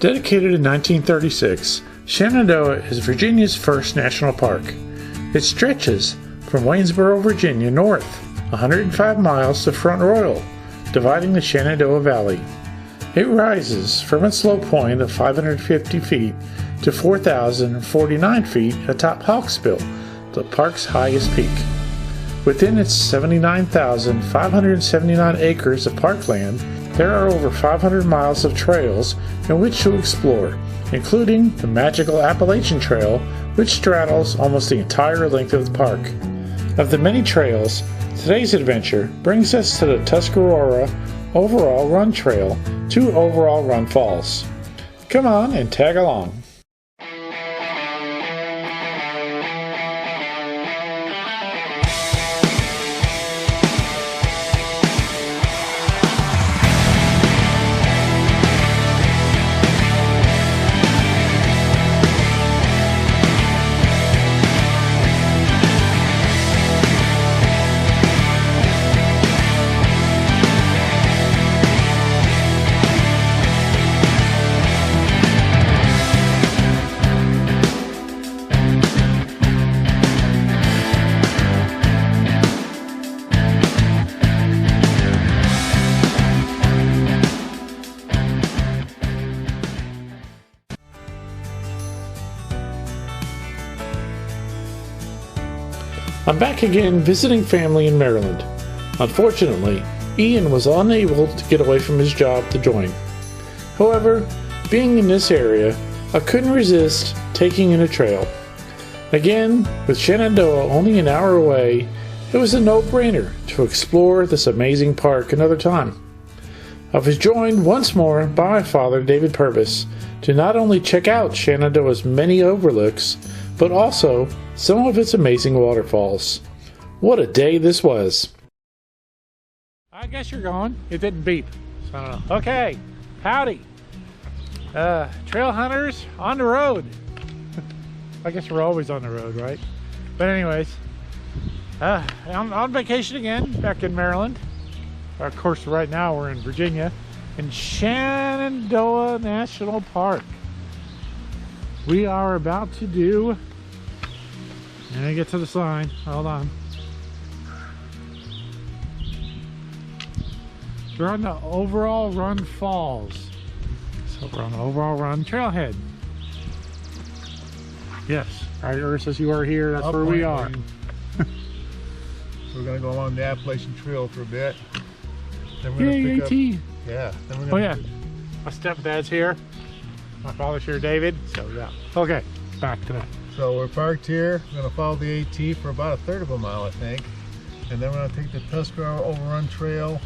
Dedicated in 1936, Shenandoah is Virginia's first national park. It stretches from Waynesboro, Virginia north 105 miles to Front Royal, dividing the Shenandoah Valley. It rises from its low point of 550 feet to 4,049 feet atop Hawksbill, the park's highest peak. Within its 79,579 acres of parkland, there are over 500 miles of trails in which to explore, including the magical Appalachian Trail, which straddles almost the entire length of the park. Of the many trails, today's adventure brings us to the Tuscarora Overall Run Trail to Overall Run Falls. Come on and tag along. I'm back again visiting family in Maryland. Unfortunately, Ian was unable to get away from his job to join. However, being in this area, I couldn't resist taking in a trail. Again, with Shenandoah only an hour away, it was a no-brainer to explore this amazing park another time. I was joined once more by my father, David Purvis, to not only check out Shenandoah's many overlooks, but also some of its amazing waterfalls. What a day this was. I guess you're going. It didn't beep. So I don't know. Okay. Howdy. Trail hunters on the road. I guess we're always on the road, right? But anyways, I'm on vacation again, back in Maryland. Of course, right now we're in Virginia, in Shenandoah National Park. We are about to do, and I get to the sign, hold on. We're on the Overall Run Falls. So we're on the Overall Run Trailhead. Yes, right, Ursus, as you are here, that's where we are. We're going to go along the Appalachian Trail for a bit. Then we're Yay, going to pick AT. up, yeah. Then we're Oh gonna yeah, my stepdad's here. My father's here, David. So yeah, okay, back to that. So we're parked here. We're going to follow the AT for about a third of a mile, I think. And then we're going to take the Tuscarora Overrun Trail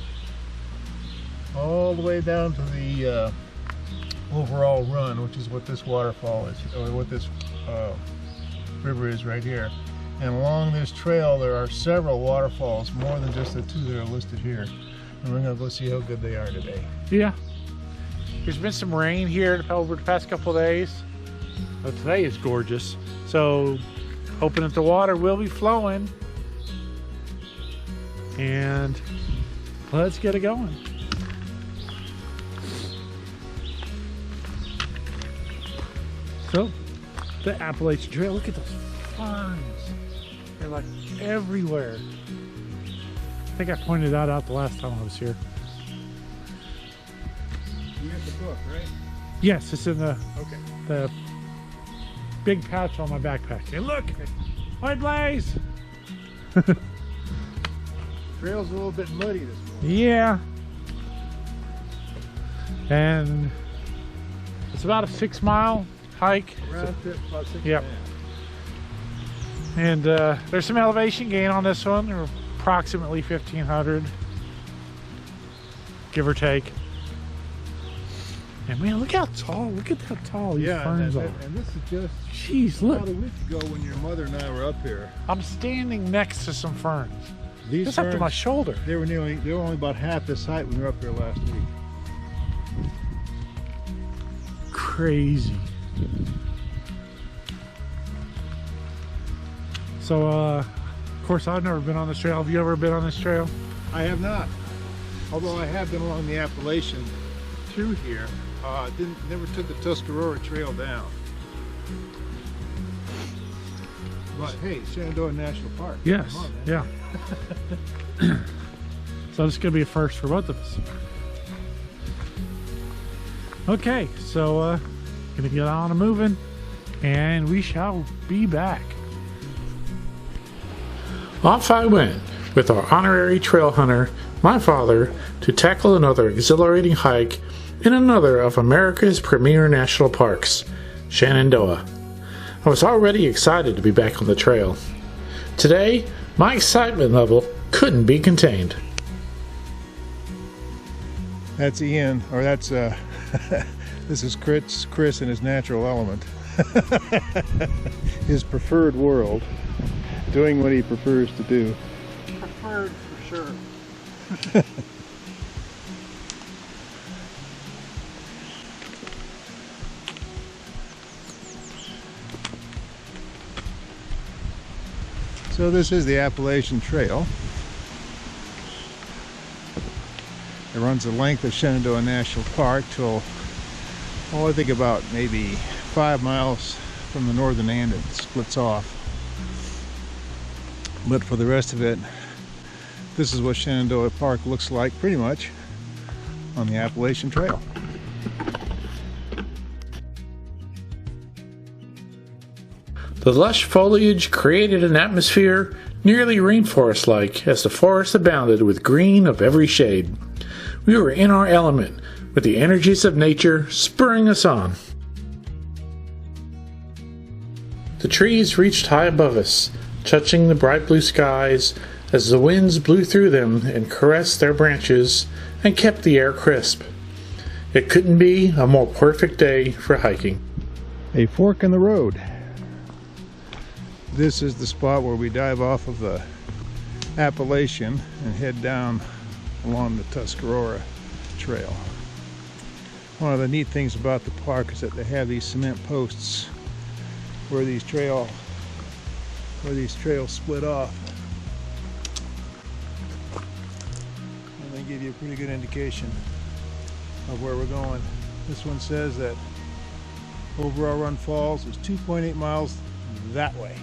all the way down to the Overall Run, which is what this waterfall is, or what this river is right here. And along this trail there are several waterfalls, more than just the two that are listed here. And we're going to go see how good they are today. Yeah. There's been some rain here over the past couple of days. But today is gorgeous. So hoping that the water will be flowing. And let's get it going. So the Appalachian Trail, look at those ferns. They're like everywhere. I think I pointed that out the last time I was here. You have the book, right? Yes, it's in the Okay. big pouch on my backpack. Hey, look! White Blaze! Trail's a little bit muddy this morning. Yeah. And it's about a 6-mile hike. Round trip, about 6 Yep. And there's some elevation gain on this one. They're approximately 1,500, give or take. And man, look how tall, look at how tall these ferns are. And this is just Jeez, look. about a week ago when your mother and I were up here. I'm standing next to some ferns. These Just up to my shoulder. they were only about half this height when we were up here last week. Crazy. So, of course, I've never been on this trail. Have you ever been on this trail? I have not. Although I have been along the Appalachian through here. Never took the Tuscarora Trail down. But hey, Shenandoah National Park. Yes, Come on, yeah. So this is going to be a first for both of us. Okay, so gonna get on and moving, and we shall be back. Off I went with our honorary trail hunter, my father, to tackle another exhilarating hike in another of America's premier national parks, Shenandoah. I was already excited to be back on the trail. Today, my excitement level couldn't be contained. That's Ian, or that's this is Chris in his natural element. His preferred world, doing what he prefers to do. Preferred for sure. So this is the Appalachian Trail. It runs the length of Shenandoah National Park till, oh, I think about maybe 5 miles from the northern end it splits off. But for the rest of it, this is what Shenandoah Park looks like pretty much on the Appalachian Trail. The lush foliage created an atmosphere nearly rainforest-like as the forest abounded with green of every shade. We were in our element, with the energies of nature spurring us on. The trees reached high above us, touching the bright blue skies as the winds blew through them and caressed their branches and kept the air crisp. It couldn't be a more perfect day for hiking. A fork in the road. This is the spot where we dive off of the Appalachian and head down along the Tuscarora Trail. One of the neat things about the park is that they have these cement posts where these trails split off, and they give you a pretty good indication of where we're going. This one says that Overall Run Falls is 2.8 miles that way.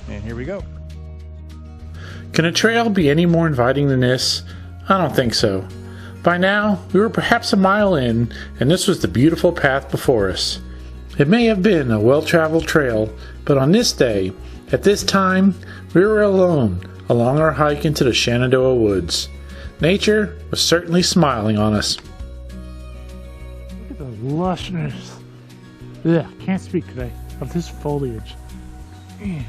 And here we go. Can a trail be any more inviting than this? I don't think so. By now, we were perhaps a mile in, and this was the beautiful path before us. It may have been a well-traveled trail, but on this day, at this time, we were alone along our hike into the Shenandoah woods. Nature was certainly smiling on us. Look at the lushness. Ugh, can't speak today of this foliage. Man.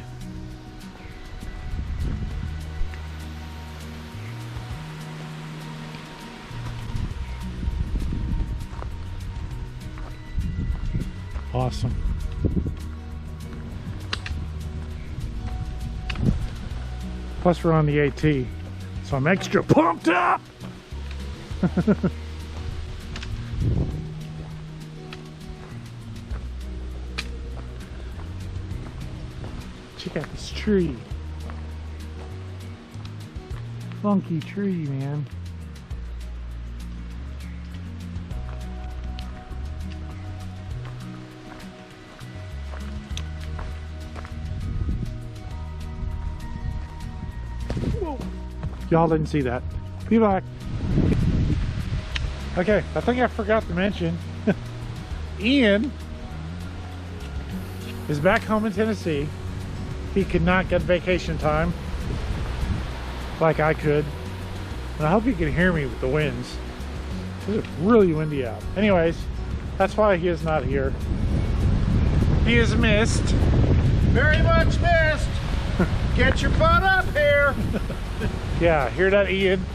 Awesome. Plus we're on the AT, so I'm extra pumped up. Check out this tree. Funky tree, man. Y'all didn't see that. Be back. Okay, I think I forgot to mention Ian is back home in Tennessee. He could not get vacation time like I could. And I hope you can hear me with the winds. It's really windy out. Anyways, that's why he is not here. He is missed. Very much missed. Get your butt up here. Yeah, hear that, Ian?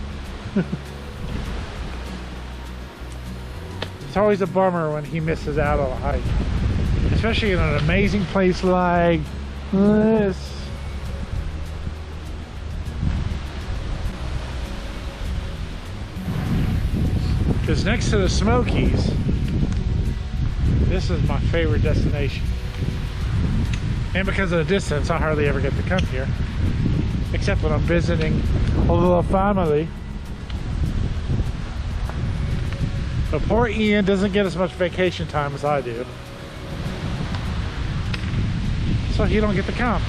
It's always a bummer when he misses out on a hike, especially in an amazing place like this. Because next to the Smokies, this is my favorite destination. And because of the distance, I hardly ever get to come here, except when I'm visiting a little family. But poor Ian doesn't get as much vacation time as I do. So he don't get to come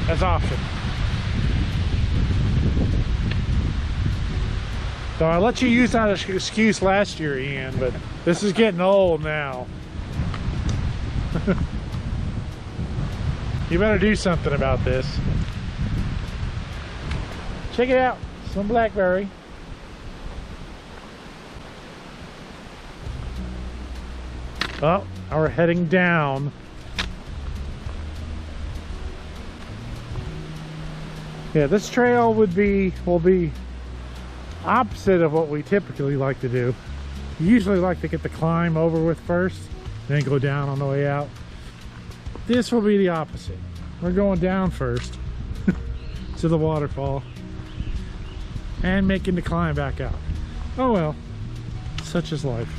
as often. So I let you use that as an excuse last year, Ian, but this is getting old now. You better do something about this. Check it out, some blackberry. Oh, now we're heading down. Yeah, this trail will be opposite of what we typically like to do. We usually like to get the climb over with first, then go down on the way out. This will be the opposite. We're going down first to the waterfall and making the climb back out. Oh well, such is life.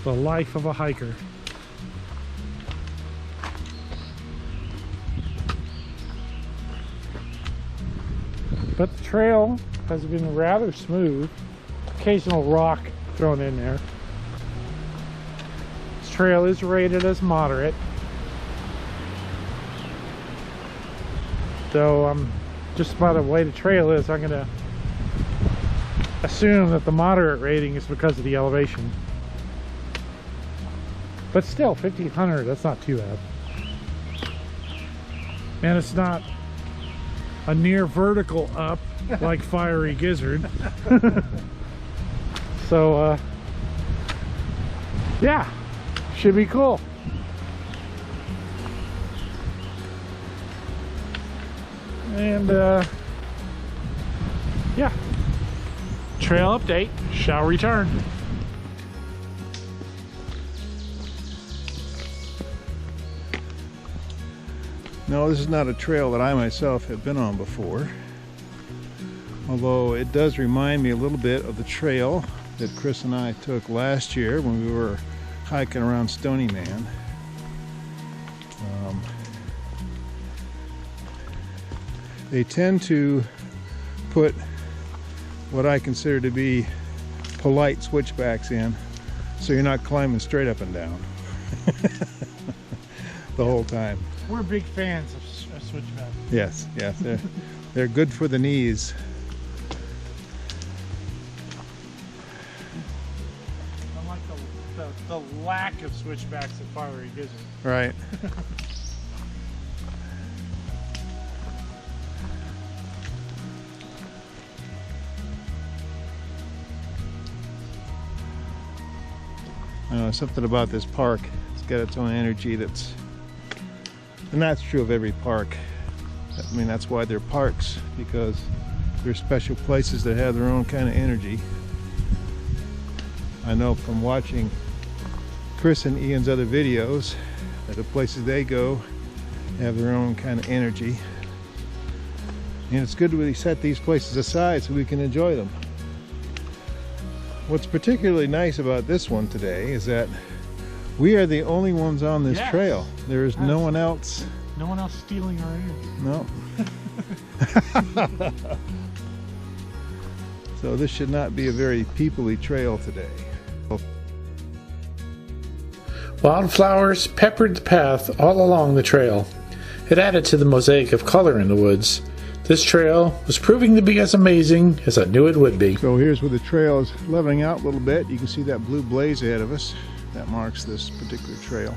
The life of a hiker. But the trail has been rather smooth. Occasional rock thrown in there. This trail is rated as moderate. So just by the way the trail is, I'm gonna assume that the moderate rating is because of the elevation. But still, 1500, that's not too bad. And it's not a near vertical up like Fiery Gizzard. So yeah, should be cool. And yeah, trail update shall return. No, this is not a trail that I myself have been on before, although it does remind me a little bit of the trail that Chris and I took last year when we were hiking around Stony Man. They tend to put what I consider to be polite switchbacks in, so you're not climbing straight up and down the whole time. We're big fans of switchbacks. Yes, yes, they're good for the knees. Unlike the lack of switchbacks at Fiery Gizzard. Right. I don't know, something about this park, it's got its own energy and that's true of every park. I mean, that's why they're parks, because they're special places that have their own kind of energy. I know from watching Chris and Ian's other videos that the places they go have their own kind of energy. And it's good to really set these places aside so we can enjoy them. What's particularly nice about this one today is that we are the only ones on this trail. There is no one else. No one else stealing our energy. No. So this should not be a very people-y trail today. Wildflowers peppered the path all along the trail. It added to the mosaic of color in the woods. This trail was proving to be as amazing as I knew it would be. So here's where the trail is leveling out a little bit. You can see that blue blaze ahead of us. That marks this particular trail.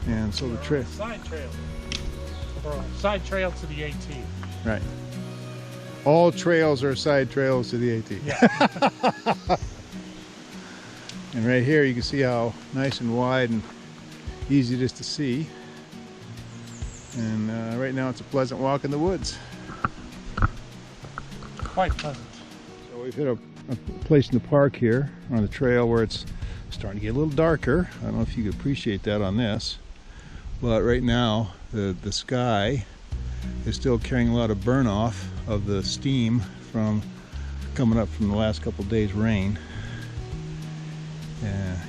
And so the trail. Side trail. Or side trail to the AT. Right. All trails are side trails to the AT. Yeah. And right here you can see how nice and wide and easy it is to see. And right now it's a pleasant walk in the woods. Quite pleasant. So we've hit a place in the park here on the trail where it's starting to get a little darker. I don't know if you can appreciate that on this, but right now the sky is still carrying a lot of burn off of the steam from coming up from the last couple of days' rain.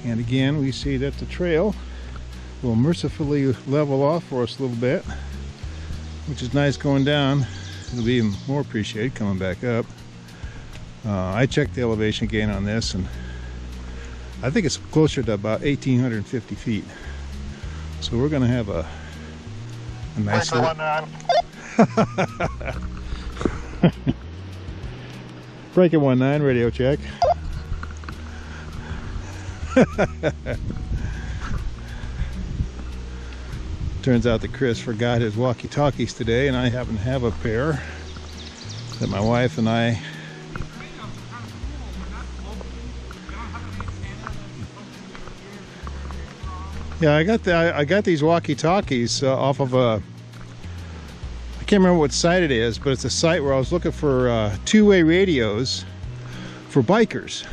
And again, we see that the trail will mercifully level off for us a little bit, which is nice going down. It'll be even more appreciated coming back up. I checked the elevation gain on this, and I think it's closer to about 1,850 feet. So we're going to have a nice Breaker 19 radio check. Turns out that Chris forgot his walkie-talkies today, and I happen to have a pair that my wife and I I got these walkie-talkies off of a, I can't remember what site it is, but it's a site where I was looking for two-way radios for bikers.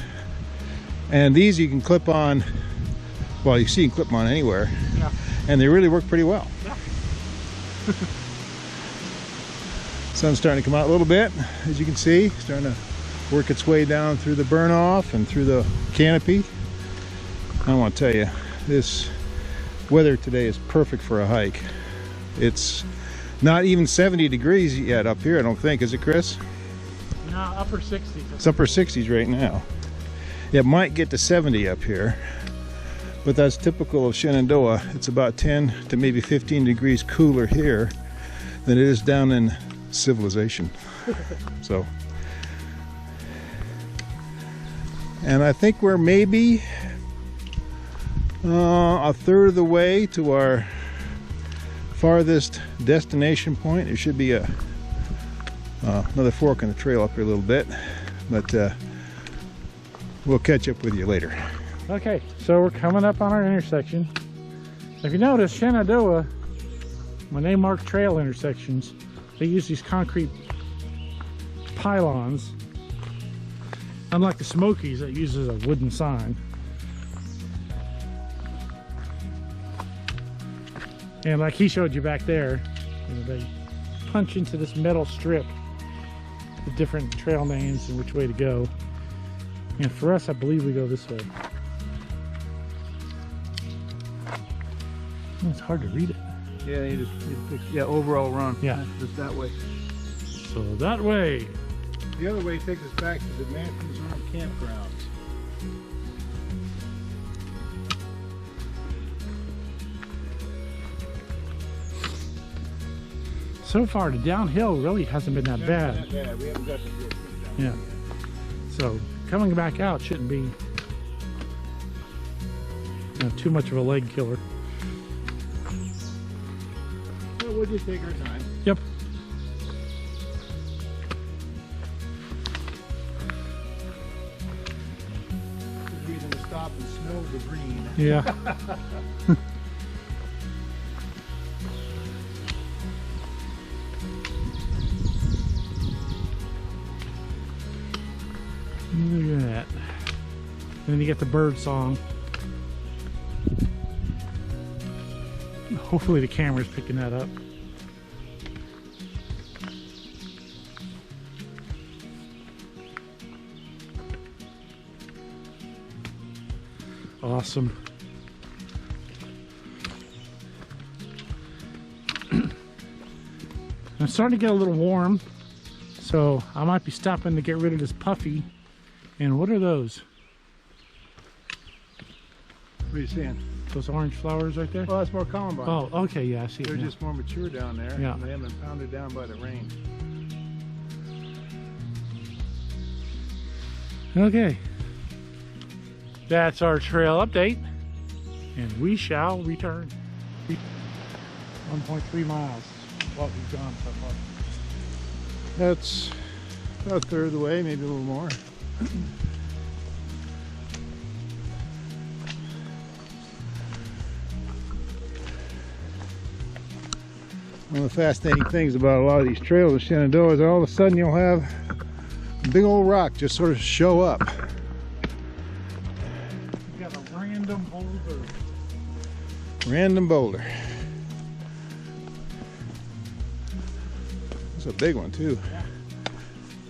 And these you can clip on, well, you see you can clip them on anywhere. Yeah. And they really work pretty well. Yeah. Sun's starting to come out a little bit, as you can see. Starting to work its way down through the burn-off and through the canopy. I want to tell you, this weather today is perfect for a hike. It's not even 70 degrees yet up here, I don't think. Is it, Chris? No, upper 60s. It's upper 60s right now. It might get to 70 up here, but that's typical of Shenandoah. It's about 10 to maybe 15 degrees cooler here than it is down in civilization. So, and I think we're maybe a third of the way to our farthest destination point. There should be another fork in the trail up here a little bit, but we'll catch up with you later. Okay, so we're coming up on our intersection. If you notice, Shenandoah, when they mark trail intersections, they use these concrete pylons, unlike the Smokies that uses a wooden sign. And like he showed you back there, you know, they punch into this metal strip with different trail names and which way to go. And for us, I believe we go this way. Oh, it's hard to read it. Yeah, you just fix, yeah, overall run. Yeah, just that way. So that way. The other way takes us back to the Matthews Arm campgrounds. So far, the downhill really hasn't been that bad. Not bad. We haven't got to do it down. Yeah. So coming back out shouldn't be, you know, too much of a leg killer. Well, we'll just take our time. Yep. There's reason to stop and smell the green. Yeah. Look at that. And then you get the bird song. Hopefully the camera's picking that up. Awesome. I'm starting to get a little warm, so I might be stopping to get rid of this puffy. And what are those? What are you seeing? Those orange flowers right there? Oh, that's more columbine. Oh, okay, yeah, I see. They're just more mature down there. Yeah. And they haven't been pounded down by the rain. Okay. That's our trail update. And we shall return. 1.3 miles. What we've gone so far. That's about a third of the way, maybe a little more. One of the fascinating things about a lot of these trails in Shenandoah is all of a sudden you'll have a big old rock just sort of show up. You got a random boulder. Random boulder. It's a big one too. Yeah.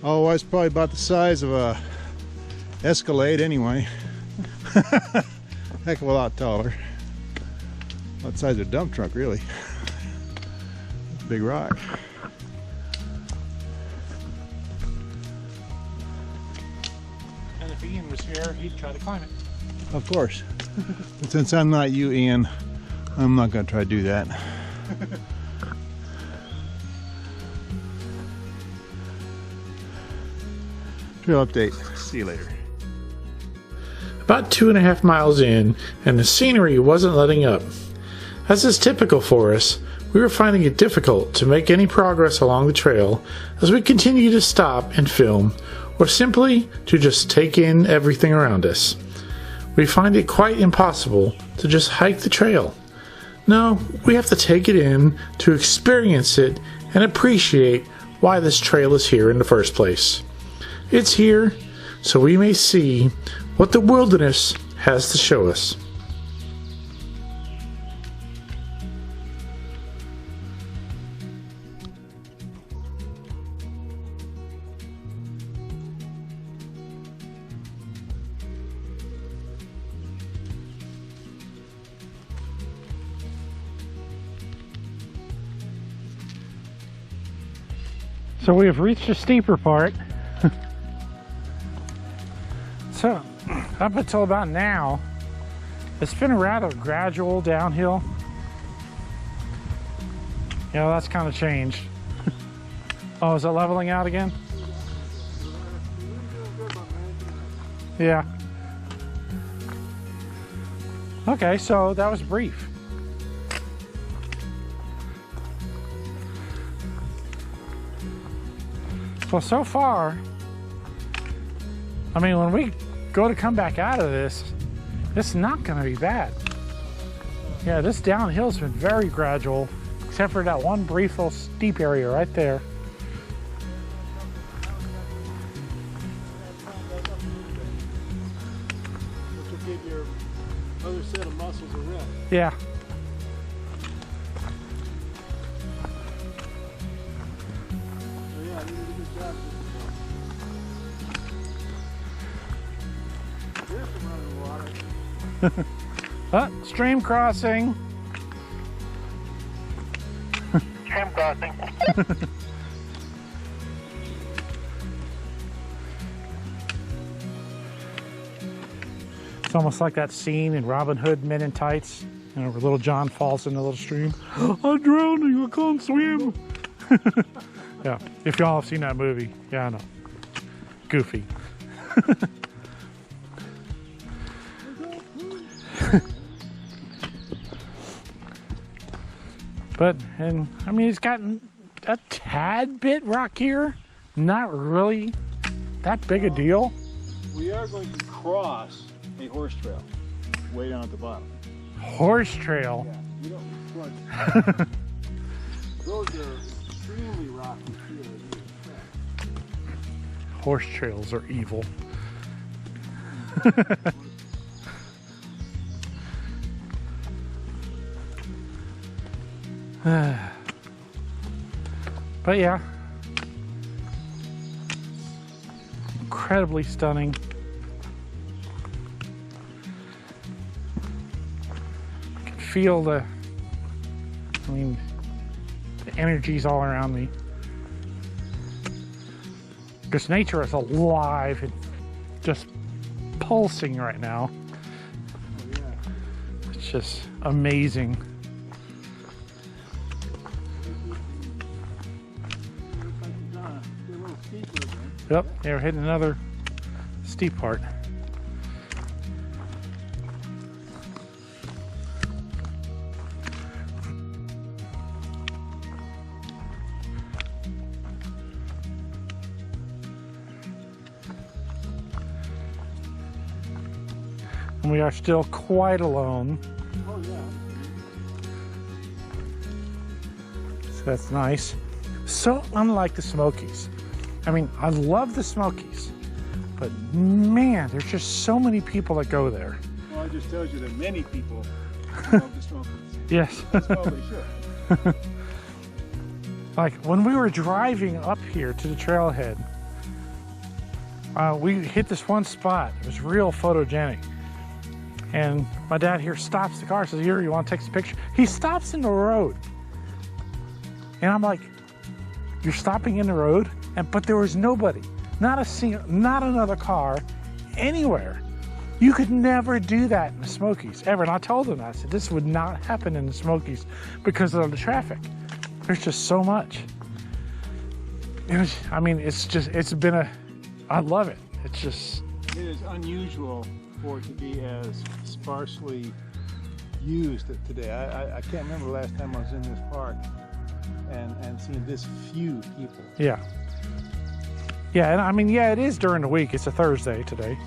Oh, it's probably about the size of a Escalade anyway. Heck of a lot taller. About the size of a dump truck, really. Big rock. year, he'd try to climb it. Of course. But since I'm not you, Ian, I'm not going to try to do that. Trail update. See you later. About 2.5 miles in, and the scenery wasn't letting up. As is typical for us, we were finding it difficult to make any progress along the trail as we continue to stop and film, or simply to just take in everything around us. We find it quite impossible to just hike the trail. No, we have to take it in to experience it and appreciate why this trail is here in the first place. It's here so we may see what the wilderness has to show us. So we have reached the steeper part. So up until about now, it's been a rather gradual downhill. You know, that's kind of changed. Oh, is it leveling out again? Yeah. Okay, so that was brief. Well, so far, I mean, when we go to come back out of this, it's not going to be bad. Yeah, this downhill's been very gradual, except for that one brief little steep area right there. Which will give your other set of muscles a rest. Yeah. So yeah, you did a good job. There's some running water. Stream crossing. Stream crossing. It's almost like that scene in Robin Hood Men in Tights, you know, where little John falls in the little stream. I'm drowning, I can't swim. Yeah, if y'all have seen that movie, yeah, I know. Goofy. But, and I mean, it's gotten a tad bit rockier, not really that big a deal. We are going to cross a horse trail way down at the bottom. Horse trail. Yeah, you don't flood. Those are extremely rocky here. Horse trails are evil. But yeah, incredibly stunning. I can feel the energy's all around me. Because nature is alive and just pulsing right now. Oh, yeah. It's just amazing. Yep, yeah, we're hitting another steep part. And we are still quite alone. Oh yeah. So that's nice. So unlike the Smokies. I mean, I love the Smokies, but man, there's just so many people that go there. Well, it just tells you that many people love the Smokies. Yes. That's probably should. Like when we were driving up here to the trailhead, we hit this one spot. It was real photogenic. And my dad here stops the car, says, "Here, you want to take this picture?" He stops in the road. And I'm like, "You're stopping in the road?" But there was nobody, not another car anywhere. You could never do that in the Smokies, ever. And I told them, I said, this would not happen in the Smokies because of the traffic. There's just so much. I mean, it's been I love it. It's just... It is unusual for it to be as sparsely used today. I can't remember the last time I was in this park and seeing this few people. Yeah. Yeah, and I mean, yeah, it is during the week. It's a Thursday today.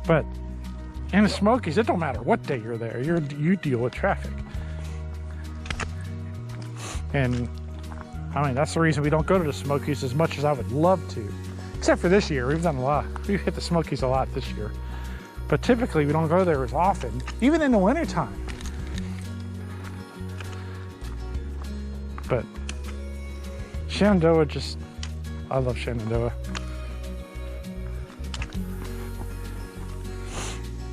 But in the Smokies, it don't matter what day you're there. You deal with traffic. And I mean, that's the reason we don't go to the Smokies as much as I would love to. Except for this year, we've done a lot. We've hit the Smokies a lot this year. But typically, we don't go there as often, even in the wintertime. But Shenandoah I love Shenandoah.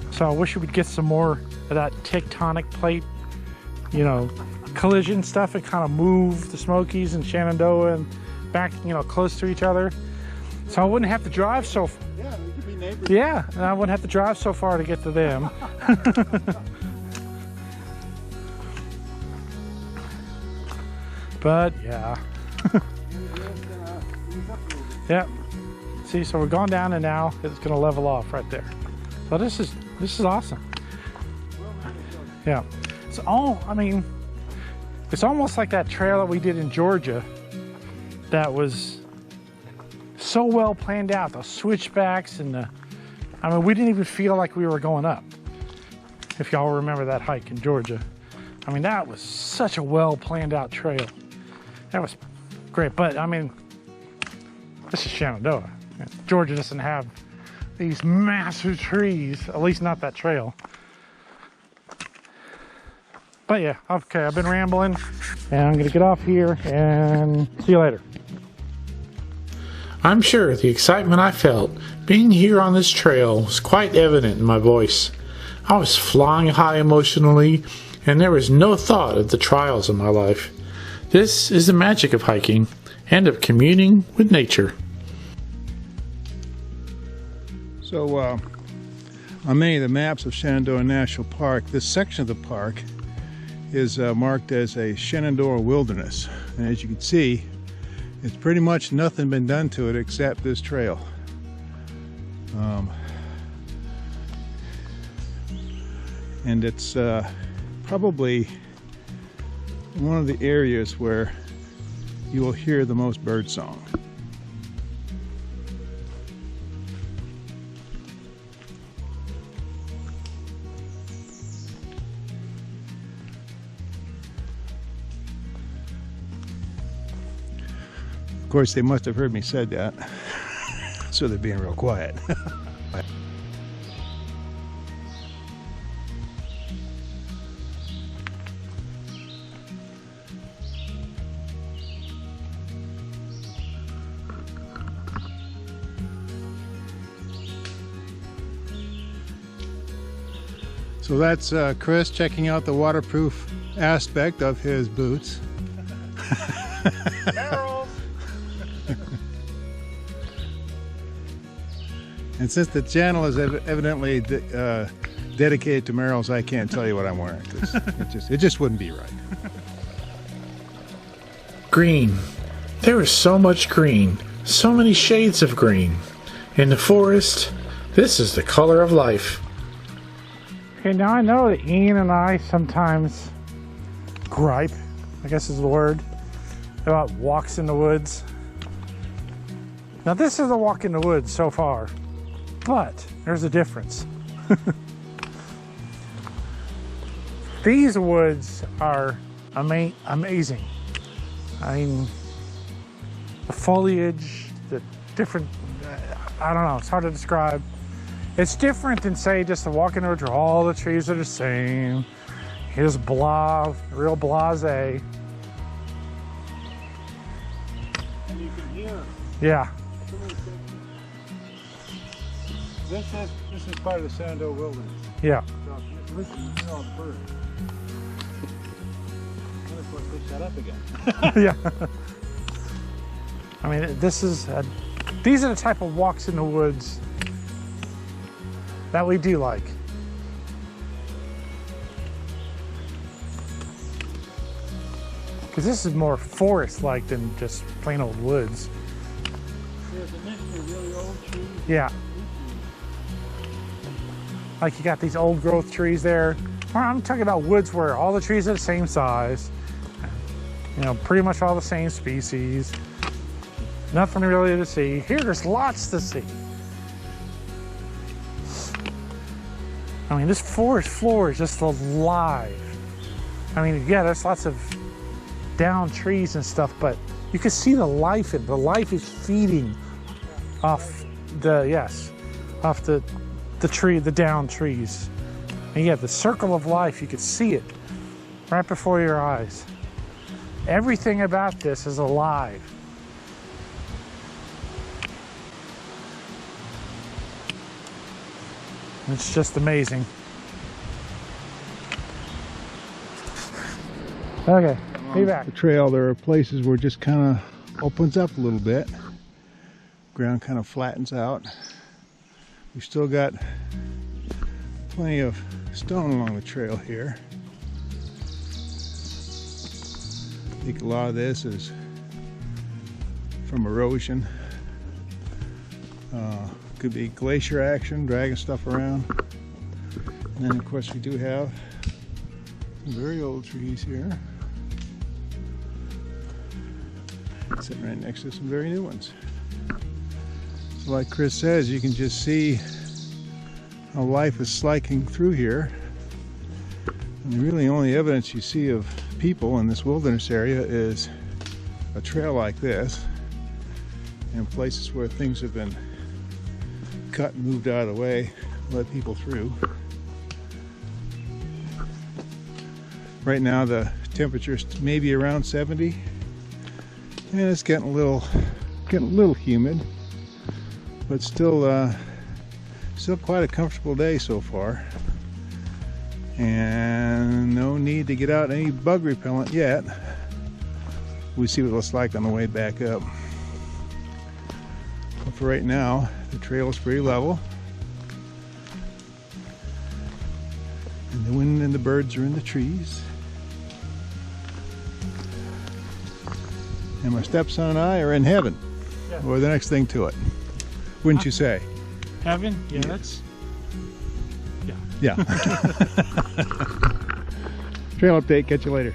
So I wish we would get some more of that tectonic plate, you know, collision stuff and kind of move the Smokies and Shenandoah and back, you know, close to each other. So I wouldn't have to drive so far. Yeah, we could be neighbors. Yeah, and I wouldn't have to drive so far to get to them. But yeah. Yeah. See, so we're going down and now it's gonna level off right there. So this is awesome. Yeah. I mean, it's almost like that trail that we did in Georgia that was so well planned out. The switchbacks and I mean, we didn't even feel like we were going up. If y'all remember that hike in Georgia. I mean, that was such a well planned out trail. That was great. But I mean, this is Shenandoah. Georgia doesn't have these massive trees, at least not that trail. But yeah, okay, I've been rambling and I'm gonna get off here and see you later. I'm sure the excitement I felt being here on this trail was quite evident in my voice. I was flying high emotionally, and there was no thought of the trials of my life. This is the magic of hiking and of communing with nature. So on many of the maps of Shenandoah National Park, this section of the park is marked as a Shenandoah wilderness. And as you can see, it's pretty much nothing been done to it except this trail. And it's probably one of the areas where you will hear the most bird song. Of course, they must have heard me said that, so they're being real quiet. So that's Chris checking out the waterproof aspect of his boots. And since the channel is evidently dedicated to Merrill's, I can't tell you what I'm wearing. It just wouldn't be right. Green. There is so much green, so many shades of green. In the forest, this is the color of life. Okay, now I know that Ian and I sometimes gripe, I guess is the word, about walks in the woods. Now this is a walk in the woods so far, but there's a difference. These woods are amazing. I mean, the foliage, the different, I don't know, it's hard to describe. It's different than, say, just a walk in the woods where all the trees are the same. Here's blah, real blasé. And you can hear. Yeah. This is part of the Shenandoah wilderness. Yeah. So listen, you hear all the birds. And of course they shut up again. Yeah. I mean, these are the type of walks in the woods that we do like. Because this is more forest-like than just plain old woods. There's a mixture of really old trees. Yeah. Like you got these old growth trees there. Or I'm talking about woods where all the trees are the same size. You know, pretty much all the same species. Nothing really to see. Here, there's lots to see. I mean, this forest floor is just alive. I mean, yeah, there's lots of down trees and stuff, but you can see the life in it. The life is feeding off off the tree, the down trees. And yeah, the circle of life, you could see it right before your eyes. Everything about this is alive. It's just amazing. Okay, be back. The trail, there are places where it just kind of opens up a little bit. Ground kind of flattens out. We've still got plenty of stone along the trail here. I think a lot of this is from erosion. Could be glacier action, dragging stuff around. And then of course we do have some very old trees here, sitting right next to some very new ones. So like Chris says, you can just see how life is sliking through here. And the really only evidence you see of people in this wilderness area is a trail like this, and places where things have been cut and moved out of the way, let people through. Right now the temperature is maybe around 70, and it's getting a little humid, but still quite a comfortable day so far, and no need to get out any bug repellent yet. We see what it looks like on the way back up. But for right now, the trail is pretty level, and the wind and the birds are in the trees, and my stepson and I are in heaven, or the next thing to it, wouldn't you say? Heaven? Yeah, that's... Yeah. Trail update, catch you later.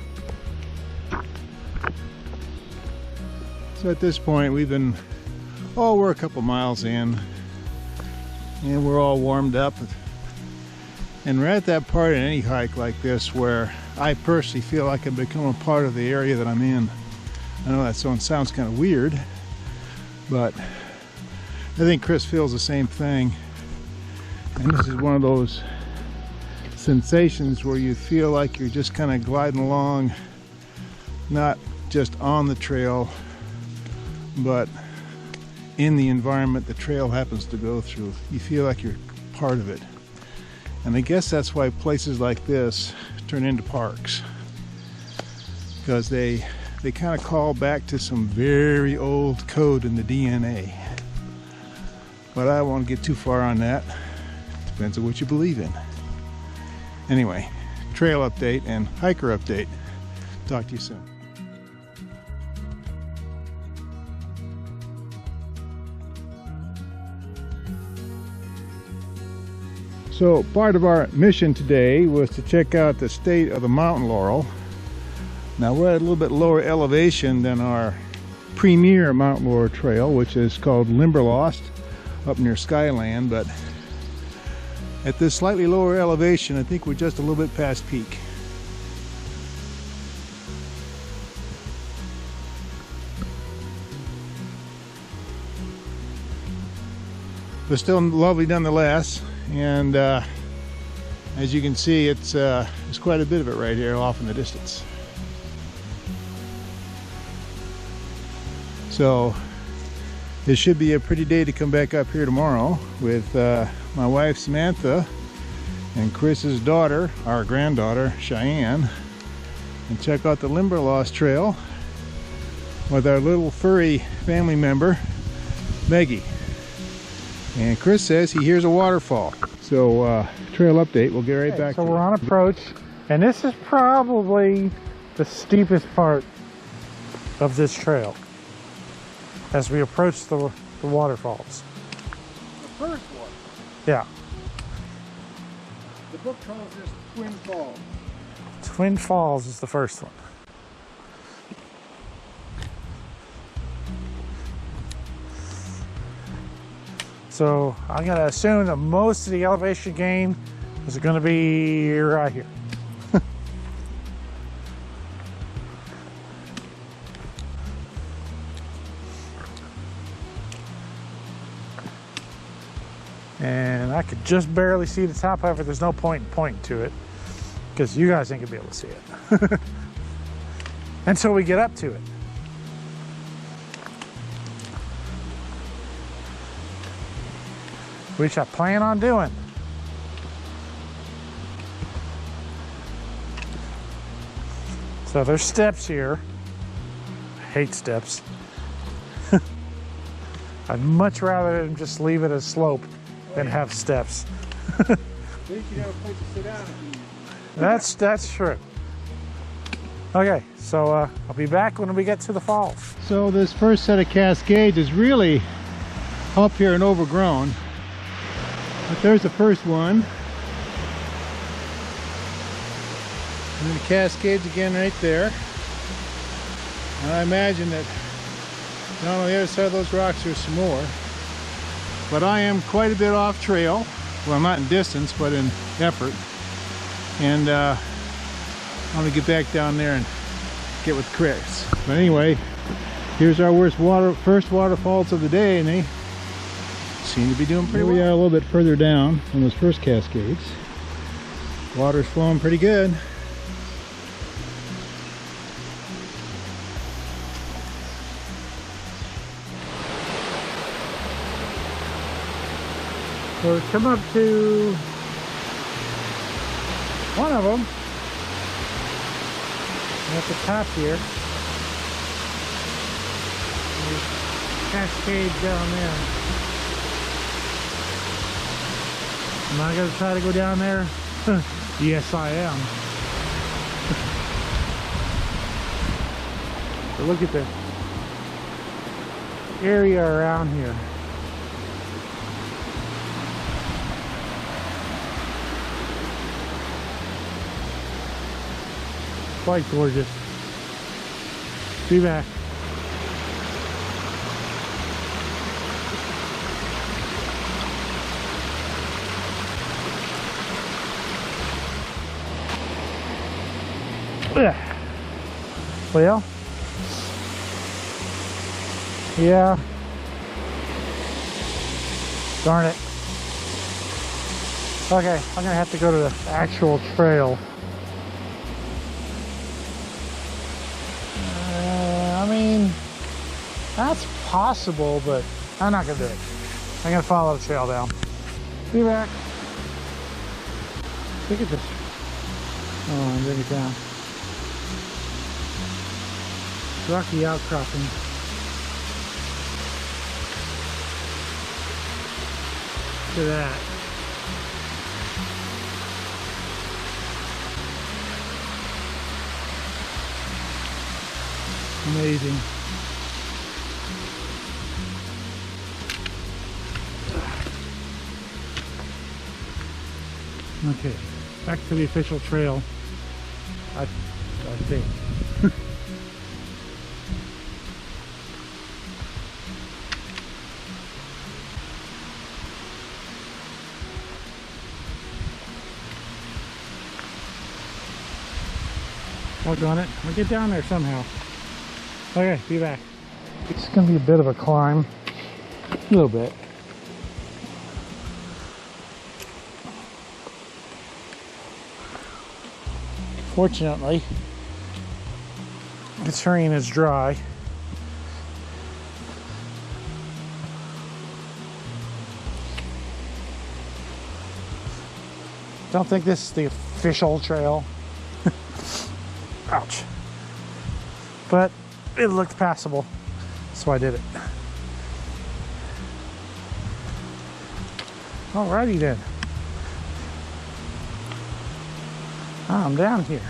So at this point we're a couple miles in, and we're all warmed up, and we're at that part in any hike like this where I personally feel like I've become a part of the area that I'm in. I know that sounds kind of weird, but I think Chris feels the same thing, and this is one of those sensations where you feel like you're just kind of gliding along, not just on the trail, but in the environment the trail happens to go through. You feel like you're part of it. And I guess that's why places like this turn into parks, because they kind of call back to some very old code in the DNA. But I won't get too far on that. Depends on what you believe in. Anyway, trail update and hiker update. Talk to you soon. So part of our mission today was to check out the state of the mountain laurel. Now we're at a little bit lower elevation than our premier mountain laurel trail, which is called Limberlost up near Skyland, but at this slightly lower elevation, I think we're just a little bit past peak. But still lovely nonetheless, and as you can see, there's quite a bit of it right here off in the distance. So this should be a pretty day to come back up here tomorrow with my wife Samantha and Chris's daughter, our granddaughter Cheyenne, and check out the Limberlost Trail with our little furry family member Maggie. And Chris says he hears a waterfall, so So trail update, we'll get right back so to we're it. on approach, and this is probably the steepest part of this trail as we approach the waterfalls. The first one. Yeah. The book calls this Twin Falls. Twin Falls is the first one. So I'm going to assume that most of the elevation gain is going to be right here. And I could just barely see the top. However, there's no point in pointing to it because you guys ain't gonna be able to see it until we get up to it. Which I plan on doing. So there's steps here. I hate steps. I'd much rather than just leave it as slope than have steps. At least you have a place to sit down if you need. That's true. Okay, so I'll be back when we get to the falls. So this first set of cascades is really up here and overgrown. But there's the first one. And then the cascades again right there. And I imagine that down on the other side of those rocks there's some more. But I am quite a bit off trail. Well, not in distance, but in effort. And I'm gonna get back down there and get with Chris. But anyway, here's our first waterfalls of the day, and they seem to be doing pretty well. We are a little bit further down from those first cascades. Water's flowing pretty good. So we come up to one of them at the top here. There's cascade down there. Am I going to try to go down there? Yes, I am. So look at the area around here. Quite gorgeous. Be back. Well, yeah. Darn it. Okay, I'm gonna have to go to the actual trail. I mean, that's possible, but I'm not gonna do it. I'm gonna follow the trail down. Be back. Look at this. Oh, and bring it down. Rocky outcropping. Look at that. Amazing. Okay, back to the official trail. I think. Doggone it. I'll get down there somehow. Okay, be back. It's going to be a bit of a climb. A little bit. Fortunately, the terrain is dry. Don't think this is the official trail. Ouch. But it looked passable, so I did it. Alrighty then. I'm down here.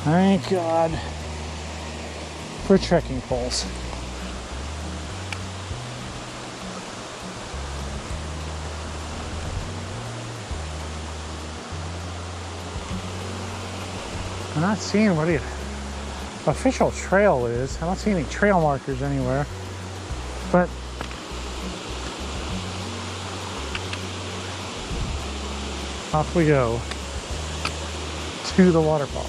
Thank God for trekking poles. I'm not seeing where the official trail is. I don't see any trail markers anywhere. But off we go to the waterfall.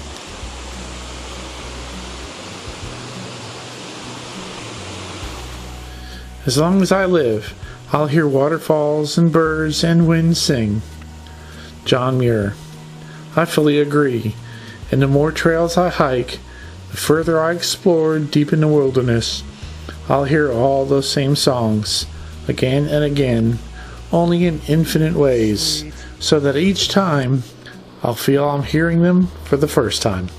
As long as I live, I'll hear waterfalls and birds and wind sing. John Muir. I fully agree. And the more trails I hike, the further I explore deep in the wilderness, I'll hear all those same songs again and again, only in infinite ways, so that each time I'll feel I'm hearing them for the first time.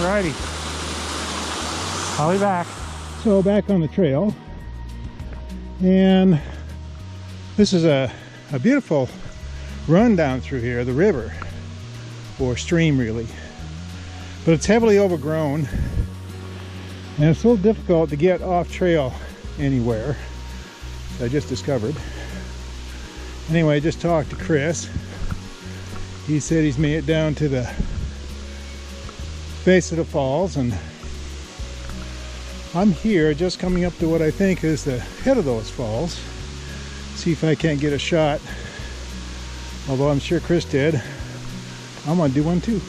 Alrighty, I'll be back. So back on the trail, and this is a beautiful run down through here, the river, or stream really, but it's heavily overgrown and it's a little difficult to get off trail anywhere. I just discovered. Anyway, I just talked to Chris. He said he's made it down to the base of the falls, and I'm here just coming up to what I think is the head of those falls. See if I can't get a shot. Although I'm sure Chris did. I'm gonna do one too.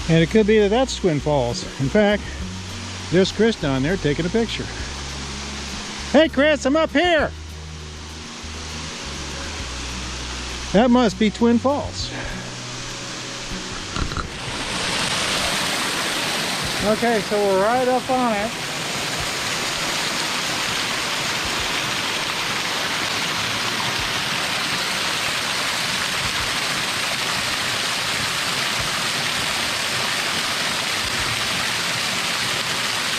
And it could be that that's Twin Falls. In fact, there's Chris down there taking a picture. Hey Chris, I'm up here! That must be Twin Falls. Okay, so we're right up on it.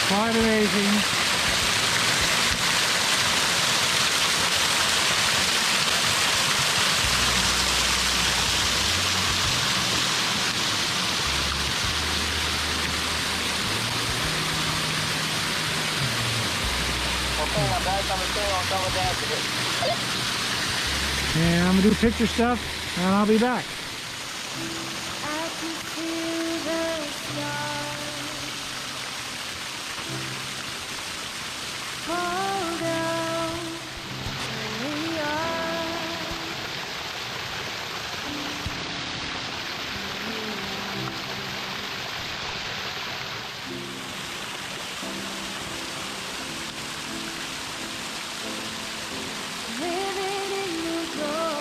Quite amazing. And I'm gonna do picture stuff and I'll be back. I can feel the stars fall down where we are. Living in the glow.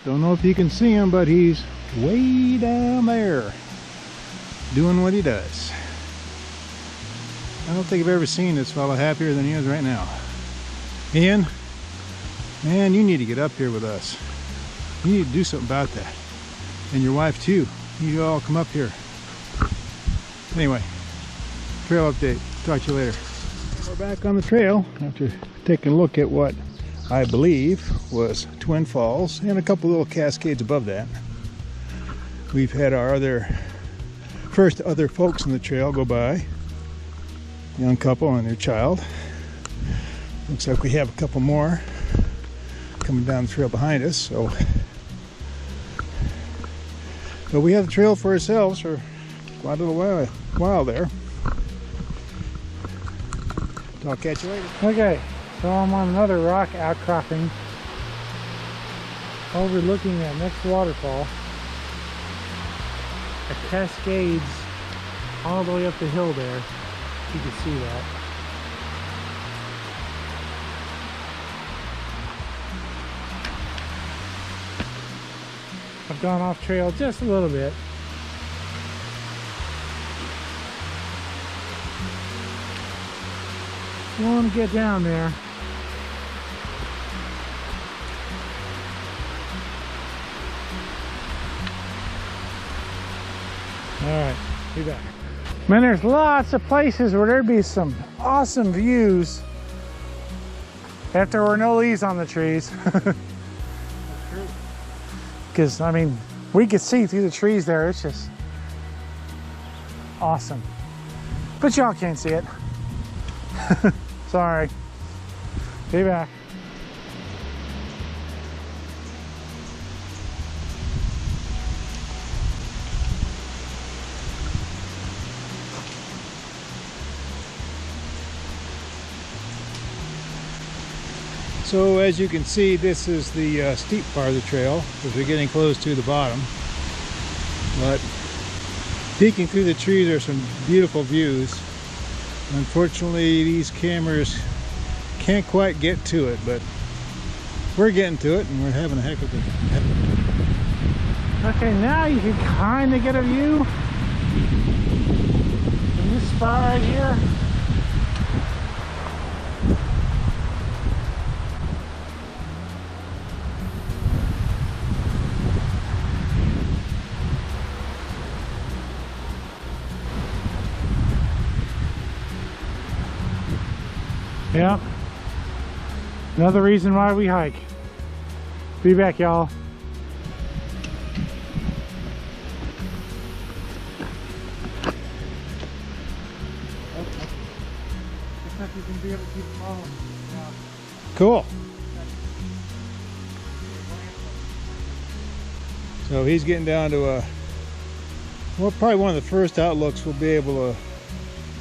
Don't know if you can see him, but he's way down there doing what he does. I don't think I've ever seen this fella happier than he is right now. Ian, man, you need to get up here with us. You need to do something about that. And your wife too. You all come up here. Anyway, trail update. Talk to you later. We're back on the trail after taking a look at what I believe was Twin Falls and a couple little cascades above that. We've had our first other folks on the trail go by. Young couple and their child. Looks like we have a couple more coming down the trail behind us. So we have the trail for ourselves for quite a little while there. I'll catch you later. Okay, so I'm on another rock outcropping overlooking that next waterfall. It cascades all the way up the hill there. You can see that. I've gone off trail just a little bit. I want to get down there. Alright, be back. Man, there's lots of places where there'd be some awesome views if there were no leaves on the trees. Because, I mean, we could see through the trees there. It's just awesome. But y'all can't see it. Sorry. Be back. So as you can see, this is the steep part of the trail as we're getting close to the bottom. But peeking through the trees are some beautiful views. Unfortunately, these cameras can't quite get to it, but we're getting to it and we're having a heck of a Okay, now you can kind of get a view from this spot right here. Yeah, another reason why we hike. Be back, y'all. Cool. So he's getting down to well, probably one of the first outlooks we'll be able to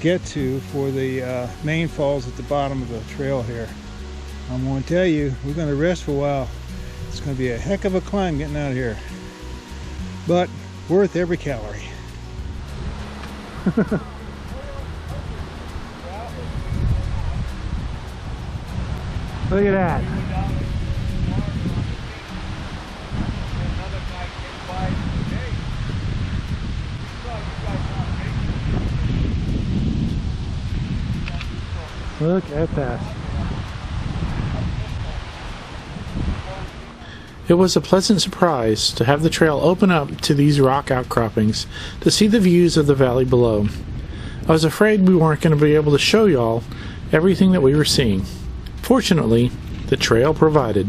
get to for the main falls at the bottom of the trail here. I'm going to tell you, we're going to rest for a while. It's going to be a heck of a climb getting out of here, but worth every calorie. Look at that. Look at that. It was a pleasant surprise to have the trail open up to these rock outcroppings to see the views of the valley below. I was afraid we weren't going to be able to show y'all everything that we were seeing. Fortunately, the trail provided.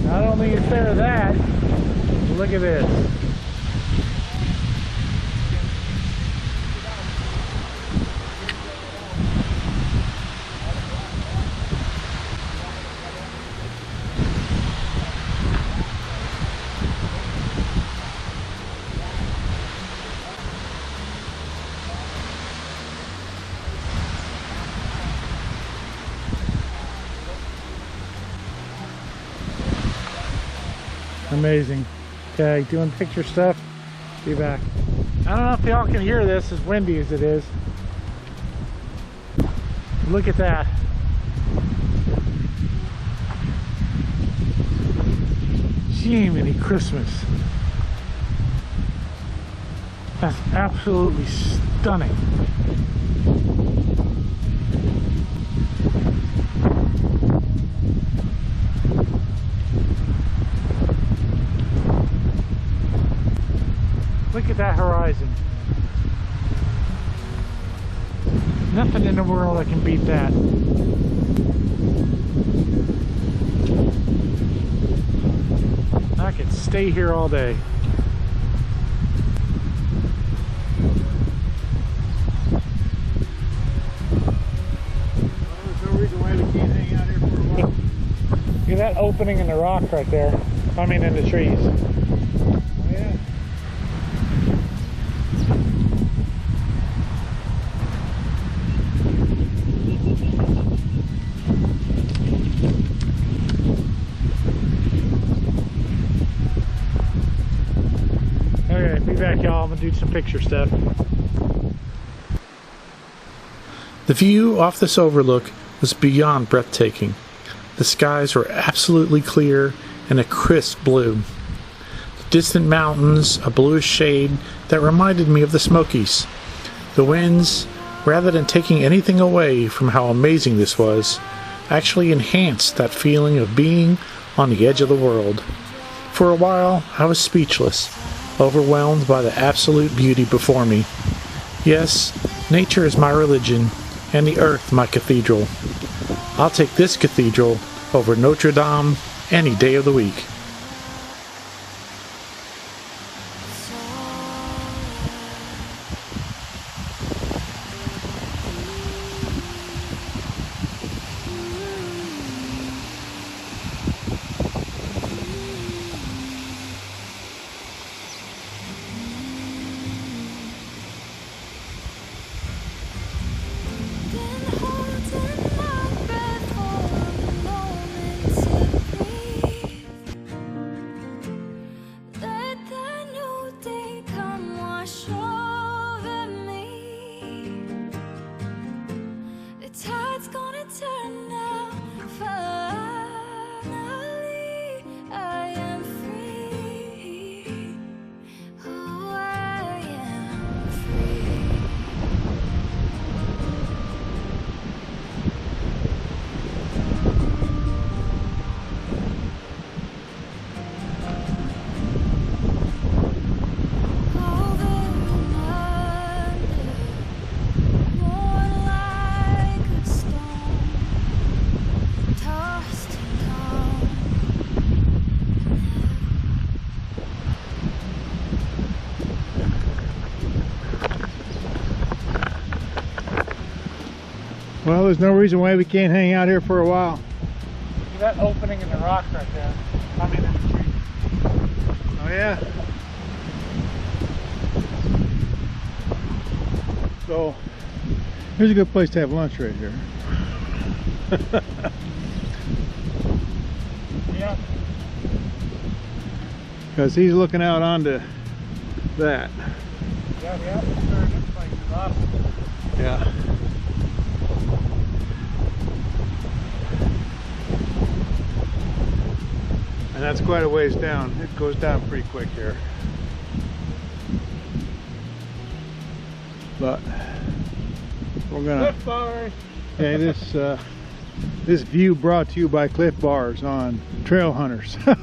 Not only is there that, look at this. Amazing. Okay, doing picture stuff. Be back. I don't know if y'all can hear this, as windy as it is. Look at that. Jiminy Christmas. That's absolutely stunning. Look at that horizon. Nothing in the world that can beat that. I could stay here all day. There's no reason why we can't hang out here for a while. Look at that opening in the rock right there. I mean in the trees. Oh, yeah. Okay, be back y'all. I'm gonna do some picture stuff. The view off this overlook was beyond breathtaking. The skies were absolutely clear and a crisp blue. The distant mountains, a bluish shade that reminded me of the Smokies. The winds, rather than taking anything away from how amazing this was, actually enhanced that feeling of being on the edge of the world. For a while, I was speechless, overwhelmed by the absolute beauty before me. Yes, nature is my religion, and the earth my cathedral. I'll take this cathedral over Notre Dame any day of the week. Been holding my breath for a moment to breathe. Let the new day come wash over me. The tide's gonna turn now. Finally, I am free. Oh, I am free. Over and under, more like a stone, tossed and torn. Well, there's no reason why we can't hang out here for a while. Look at that opening in the rock right there. I mean in the trees. Oh, yeah. So, here's a good place to have lunch right here. Yeah. Because he's looking out onto that. Yeah, the atmosphere in this place is awesome. Yeah. And that's quite a ways down. It goes down pretty quick here. But we're gonna. Cliff Bars. Hey, this view brought to you by Cliff Bars on Trail Hunters. We're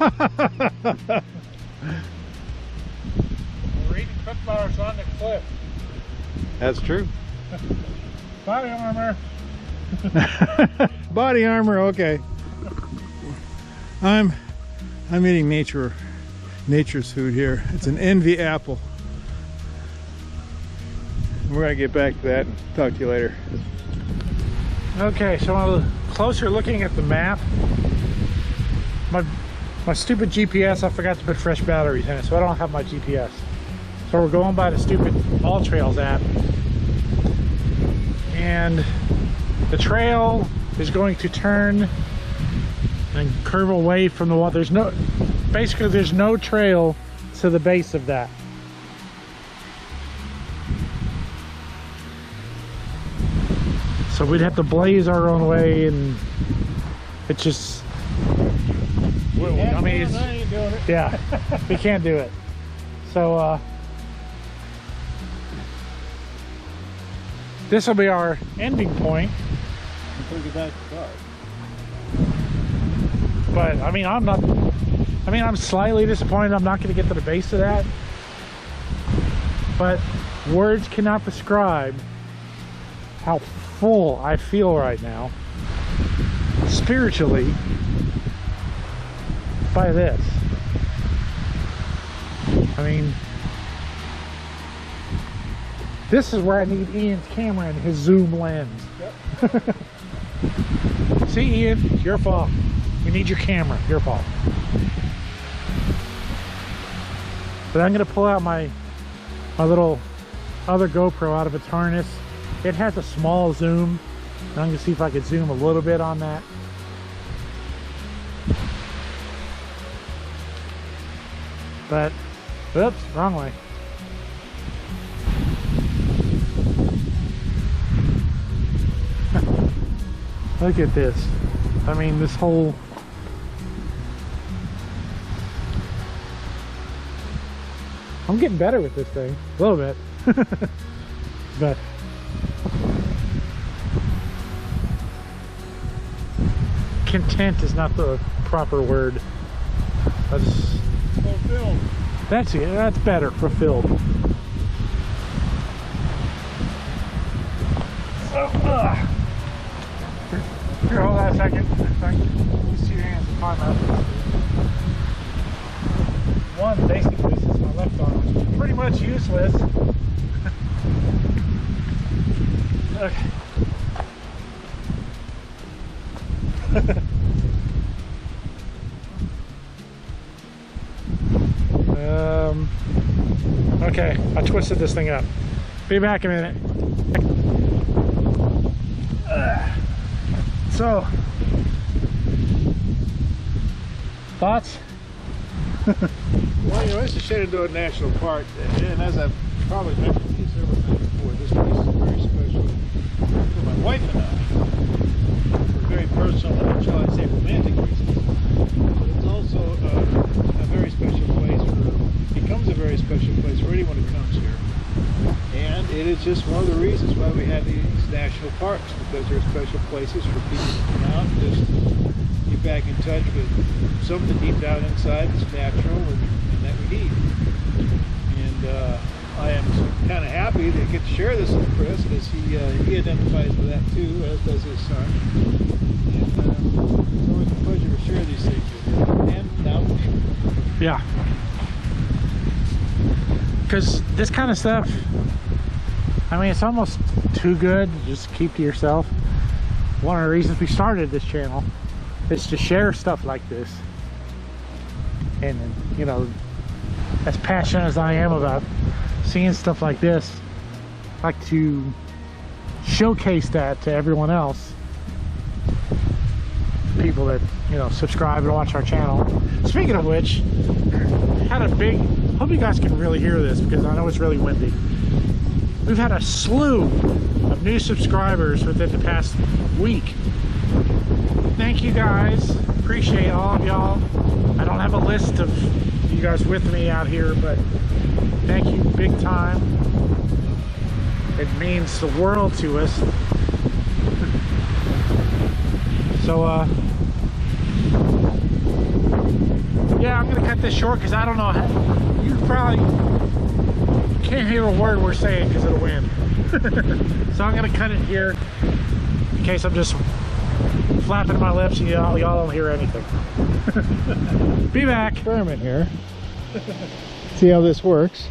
eating Cliff Bars on the cliff. That's true. Body armor. Body armor, okay. I'm eating nature's food here. It's an envy apple. We're gonna get back to that and talk to you later. Okay, so a closer looking at the map. My stupid GPS, I forgot to put fresh batteries in it, so I don't have my GPS. So we're going by the stupid All Trails app. And the trail is going to turn and curve away from the water. Basically there's no trail to the base of that. So we'd have to blaze our own way, and it's just, I mean, it's, I ain't doing it. yeah, we can't do it. So this will be our ending point. Until we get back to the car. But I mean, I'm slightly disappointed I'm not going to get to the base of that. But words cannot describe how full I feel right now, spiritually, by this. I mean, this is where I need Ian's camera and his zoom lens. Yep. See, Ian, it's your fault. You need your camera, your fault. But I'm gonna pull out my little other GoPro out of its harness. It has a small zoom. And I'm gonna see if I could zoom a little bit on that. But, oops, wrong way. Look at this. I mean, this whole... I'm getting better with this thing, a little bit. But content is not the proper word. Fulfilled. That's it. That's better. Fulfilled. Here, hold on a second. You see your hands and climb out. One, basically, since my left arm is pretty much useless. Okay. Okay, I twisted this thing up. Be back in a minute. So, thoughts? Well, you know, it's the Shenandoah National Park, and as I've probably mentioned to you several times before, this place is very special for my wife and I, for very personal and, shall I say, romantic reasons. But it's also a very special place becomes a very special place for anyone who comes here. And it is just one of the reasons why we have these national parks, because they're special places for people to come out and just get back in touch with something deep down inside that's natural and that we need. And I am kind of happy to get to share this with Chris, because he identifies with that too, as does his son. And it's always a pleasure to share these things with you. And now with you. Yeah. Because this kind of stuff, I mean, it's almost too good to just keep to yourself. One of the reasons we started this channel is to share stuff like this. And, you know, as passionate as I am about seeing stuff like this, I like to showcase that to everyone else. People that, you know, subscribe and watch our channel. Speaking of which, had a big, hope you guys can really hear this because I know it's really windy. We've had a slew of new subscribers within the past week. Thank you guys. Appreciate all of y'all. I don't have a list of you guys with me out here, but thank you big time. It means the world to us. So, yeah, I'm gonna cut this short because I don't know how, you probably can't hear a word we're saying because of the wind. So I'm gonna cut it here in case I'm just flapping my lips and y'all don't hear anything. Be back. Experiment here. See how this works.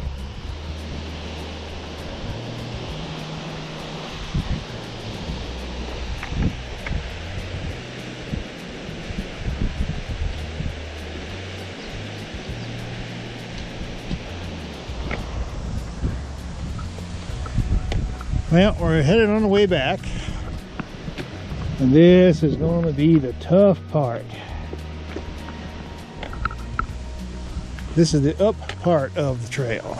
Well, we're headed on the way back, and this is going to be the tough part. This is the up part of the trail.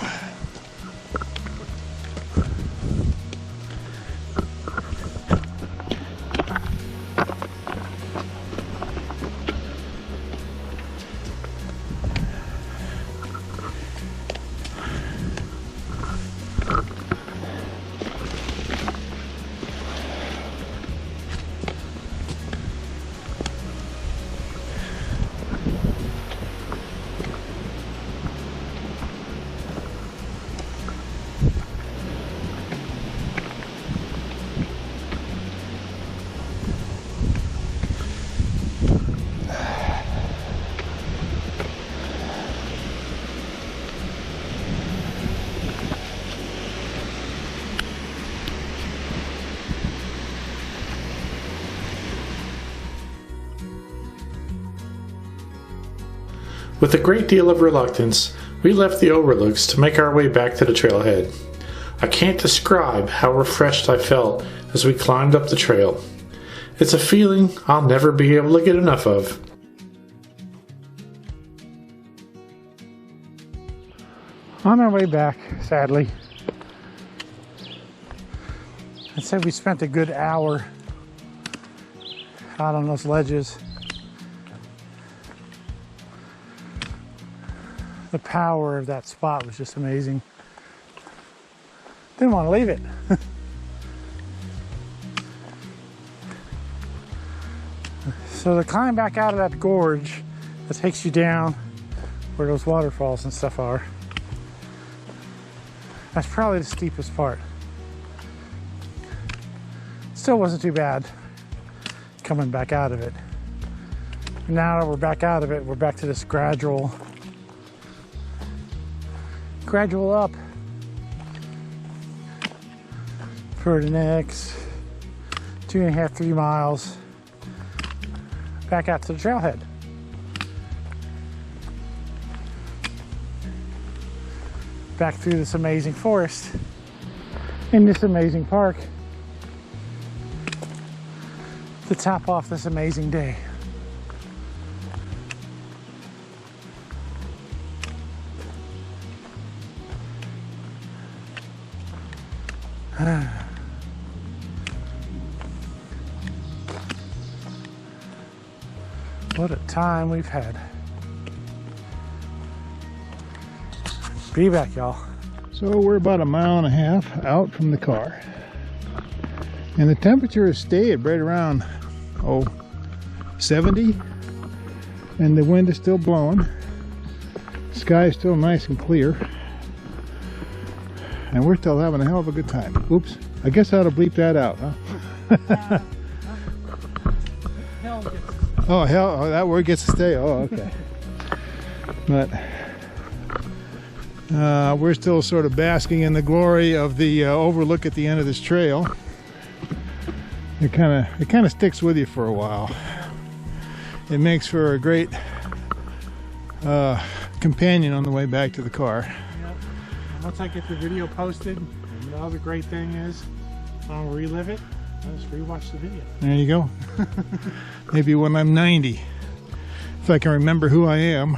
With a great deal of reluctance, we left the overlooks to make our way back to the trailhead. I can't describe how refreshed I felt as we climbed up the trail. It's a feeling I'll never be able to get enough of. On our way back, sadly, I'd say we spent a good hour out on those ledges. The power of that spot was just amazing. Didn't want to leave it. So to climb back out of that gorge that takes you down where those waterfalls and stuff are, that's probably the steepest part. Still wasn't too bad coming back out of it. Now that we're back out of it, we're back to this gradual up for the next 2.5, 3 miles back out to the trailhead. Back through this amazing forest in this amazing park to top off this amazing day. What a time we've had. Be back, y'all. So we're about 1.5 miles out from the car. And the temperature has stayed right around 70. And the wind is still blowing. Sky is still nice and clear. And we're still having a hell of a good time. Oops. I guess I ought to bleep that out, huh? Oh, hell, oh, that word gets to stay. Oh, okay. But we're still sort of basking in the glory of the overlook at the end of this trail. It kind of sticks with you for a while. It makes for a great companion on the way back to the car. Yep. Once I get the video posted, and the other great thing is, I'll relive it. I'll just rewatch the video. There you go. Maybe when I'm 90, if I can remember who I am.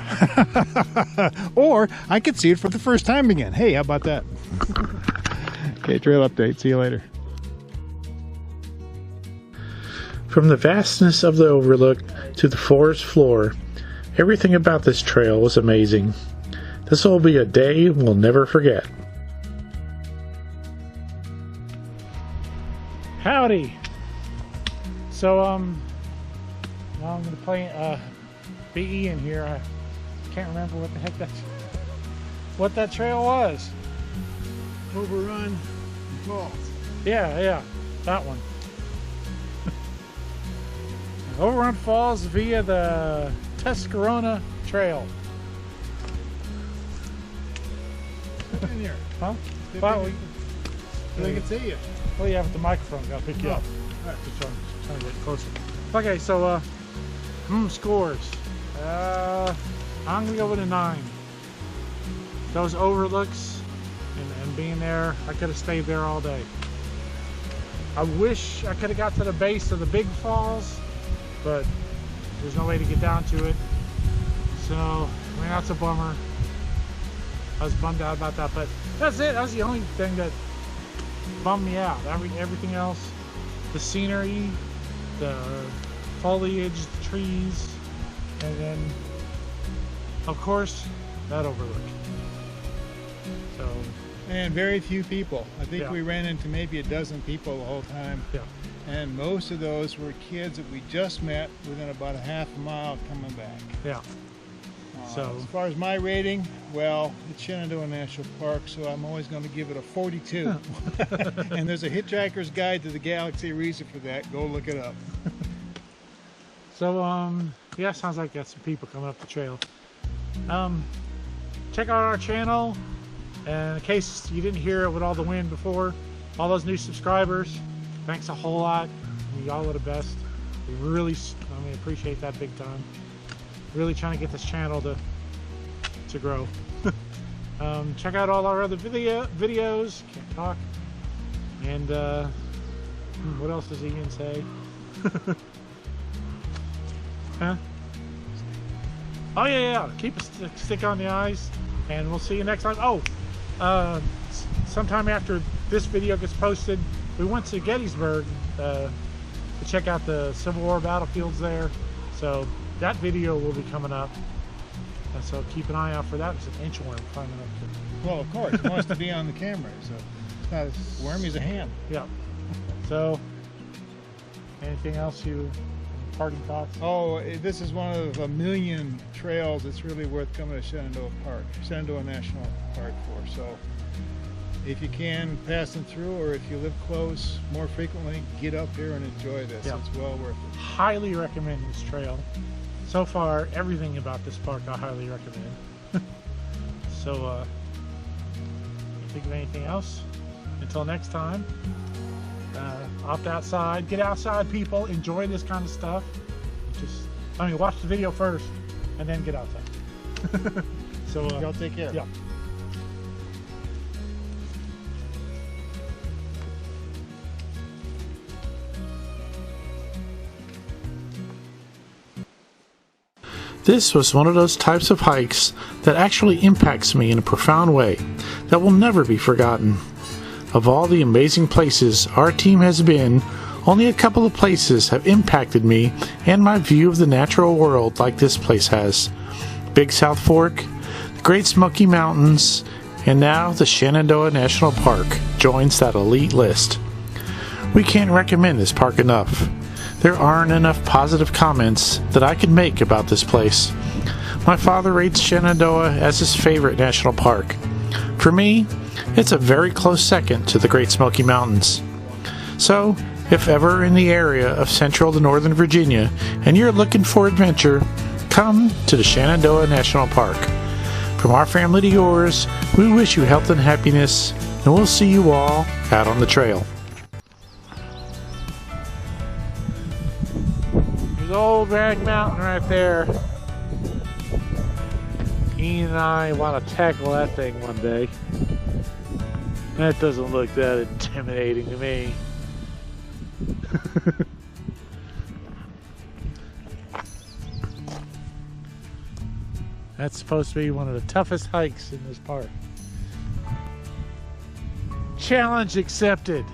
Or I could see it for the first time again. Hey, how about that? Okay, trail update. See you later. From the vastness of the overlook to the forest floor, everything about this trail was amazing. This will be a day we'll never forget. Howdy. So now I'm gonna play BE in here. I can't remember what the heck what that trail was. Overrun Falls. Yeah, that one. Overrun Falls via the Shenandoah Trail. Step in here. Huh? Step Well, in so they can see you. well, yeah, with the microphone, gotta pick you up. Alright, just trying to get closer. Okay, so scores. I'm gonna go with a 9. Those overlooks and being there, I could have stayed there all day. I wish I could have got to the base of the big falls, but there's no way to get down to it. So, I mean, that's a bummer. I was bummed out about that, but that's it. That was the only thing that bummed me out. Everything else, the scenery, the foliage, the trees, and then, of course, that overlook. So, And very few people. I think Yeah. we ran into maybe a dozen people the whole time. yeah. And most of those were kids that we just met within about a half a mile coming back. Yeah. So- as far as my rating, well, it's Shenandoah National Park, so I'm always going to give it a 42. And there's a Hitchhiker's Guide to the Galaxy reason for that. Go look it up. So, yeah, sounds like got some people coming up the trail. Check out our channel, and in case you didn't hear it with all the wind before, all those new subscribers, thanks a whole lot. Y'all are the best. We really, appreciate that big time. Really trying to get this channel to to grow. Check out all our other videos. Can't talk. And what else does Ian say? Huh? Oh yeah. Keep a stick on the eyes, and we'll see you next time. Oh, sometime after this video gets posted, we went to Gettysburg to check out the Civil War battlefields there. So that video will be coming up. So keep an eye out for that. It's an inchworm climbing up to. Well, of course, he wants to be on the camera, so it's not as wormy as a ham. Yeah. So, anything else parting thoughts? Oh, this is one of a million trails that's really worth coming to Shenandoah National Park for. So, if you can pass them through, or if you live close more frequently, get up here and enjoy this. Yeah. It's well worth it. Highly recommend this trail. So far, everything about this park I highly recommend. So, think of anything else? Until next time, opt outside, get outside, people, enjoy this kind of stuff. Watch the video first and then get outside. So, y'all take care. Yeah. This was one of those types of hikes that actually impacts me in a profound way that will never be forgotten. Of all the amazing places our team has been, only a couple of places have impacted me and my view of the natural world like this place has. Big South Fork, the Great Smoky Mountains, and now the Shenandoah National Park joins that elite list. We can't recommend this park enough. There aren't enough positive comments that I could make about this place. My father rates Shenandoah as his favorite national park. For me, it's a very close second to the Great Smoky Mountains. So, if ever in the area of central to northern Virginia and you're looking for adventure, come to the Shenandoah National Park. From our family to yours, we wish you health and happiness, and we'll see you all out on the trail. There's old Rag Mountain right there. Ian and I want to tackle that thing one day. That doesn't look that intimidating to me. That's supposed to be one of the toughest hikes in this park. Challenge accepted.